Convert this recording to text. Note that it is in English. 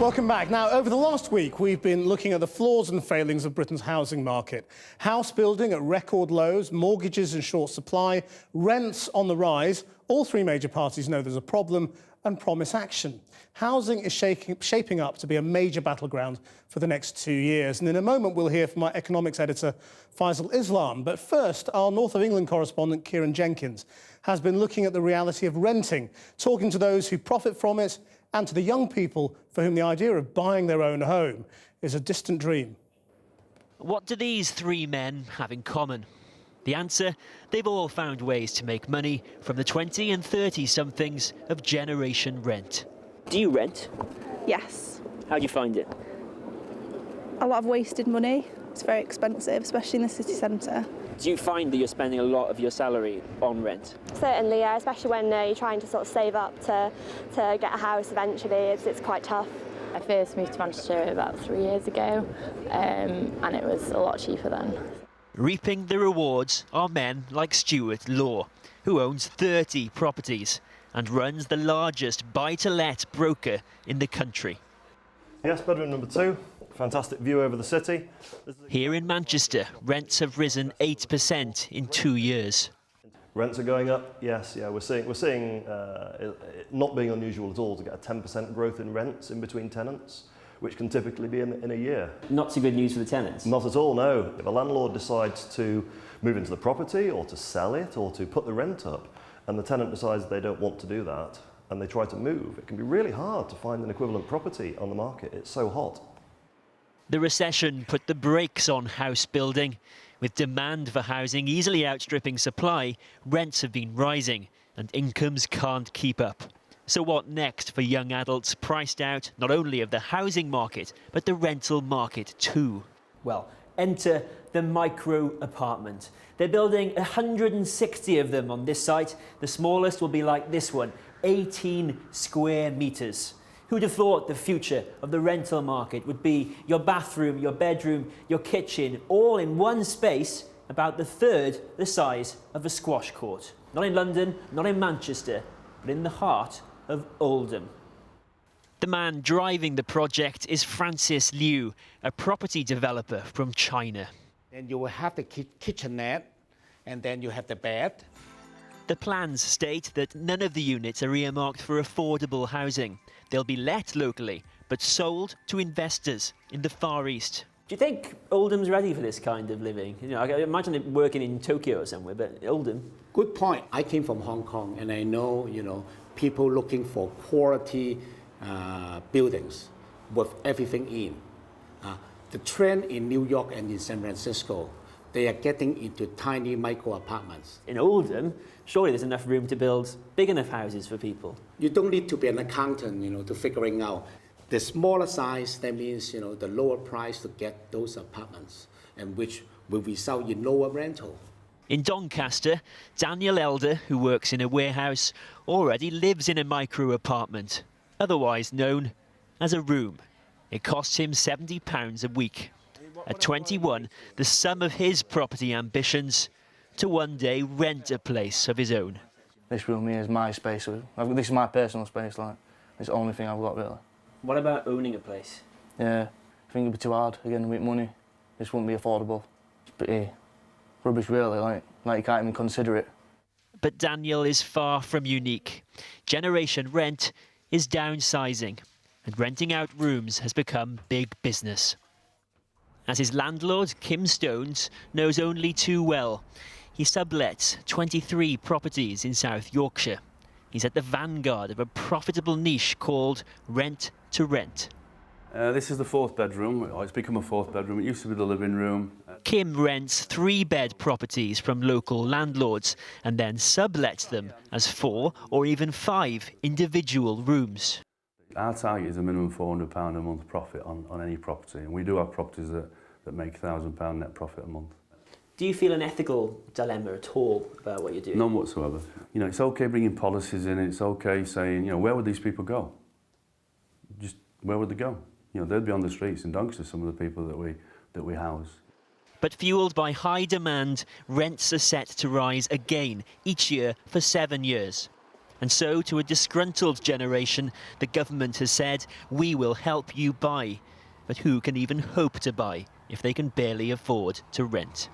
Welcome back. Now, over the last week, we've been looking at the flaws and failings of Britain's housing market. House building at record lows, mortgages in short supply, rents on the rise. All three major parties know there's a problem and promise action. Housing is shaping up to be a major battleground for the next 2 years. And in a moment, we'll hear from our economics editor, Faisal Islam. But first, our North of England correspondent, Ciaran Jenkins, has been looking at the reality of renting, talking to those who profit from it and to the young people for whom the idea of buying their own home is a distant dream. What do these three men have in common? The answer, they've all found ways to make money from the 20 and 30-somethings of Generation Rent. Do you rent? Yes. How do you find it? A lot of wasted money. It's very expensive, especially in the city centre. Do you find that you're spending a lot of your salary on rent? Certainly, yeah, especially when you're trying to sort of save up to get a house eventually. It's quite tough. I first moved to Manchester about 3 years ago, and it was a lot cheaper then. Reaping the rewards are men like Stuart Law, who owns 30 properties and runs the largest buy-to-let broker in the country. Yes, bedroom number 2. Fantastic view over the city. Here in Manchester, rents have risen 8% in 2 years. Rents are going up, yes, yeah. We're seeing it not being unusual at all to get a 10% growth in rents in between tenants, which can typically be in a year. Not so good news for the tenants? Not at all, no. If a landlord decides to move into the property or to sell it or to put the rent up, and the tenant decides they don't want to do that, and they try to move, it can be really hard to find an equivalent property on the market. It's so hot. The recession put the brakes on house building. With demand for housing easily outstripping supply, rents have been rising and incomes can't keep up. So what next for young adults priced out not only of the housing market, but the rental market too? Well, enter the micro apartment. They're building 160 of them on this site. The smallest will be like this one, 18 square metres. Who'd have thought the future of the rental market would be your bathroom, your bedroom, your kitchen, all in one space, about the third the size of a squash court. Not in London, not in Manchester, but in the heart of Oldham. The man driving the project is Francis Liu, a property developer from China. And you will have the kitchenette, and then you have the bed. The plans state that none of the units are earmarked for affordable housing. They'll be let locally, but sold to investors in the Far East. Do you think Oldham's ready for this kind of living? You know, I can imagine it working in Tokyo or somewhere, but Oldham? Good point. I came from Hong Kong, and I know, people looking for quality buildings with everything in. The trend in New York and in San Francisco, they are getting into tiny micro apartments. In Oldham, surely there's enough room to build big enough houses for people. You don't need to be an accountant, to figuring out. The smaller size, that means, the lower price to get those apartments, and which will result in lower rental. In Doncaster, Daniel Elder, who works in a warehouse, already lives in a micro apartment, otherwise known as a room. It costs him £70 a week. At 21, the sum of his property ambitions to one day rent a place of his own. This room here is my space. This is my personal space. It's the only thing I've got, really. What about owning a place? Yeah, I think it'd be too hard again to make money. This wouldn't be affordable. It's pretty rubbish, really. Like you can't even consider it. But Daniel is far from unique. Generation Rent is downsizing, and renting out rooms has become big business. As his landlord, Kim Stones, knows only too well, he sublets 23 properties in South Yorkshire. He's at the vanguard of a profitable niche called rent to rent. This is the 4th bedroom. It's become a 4th bedroom. It used to be the living room. Kim rents 3-bed properties from local landlords and then sublets them as 4 or even 5 individual rooms. Our target is a minimum £400 a month profit on any property, and we do have properties that make £1,000 net profit a month. Do you feel an ethical dilemma at all about what you're doing? None whatsoever. It's okay bringing policies in, it's okay saying, where would these people go? Just where would they go? They'd be on the streets in Doncaster, some of the people that we house. But fuelled by high demand, rents are set to rise again each year for 7 years. And so, to a disgruntled generation, the government has said, we will help you buy. But who can even hope to buy if they can barely afford to rent?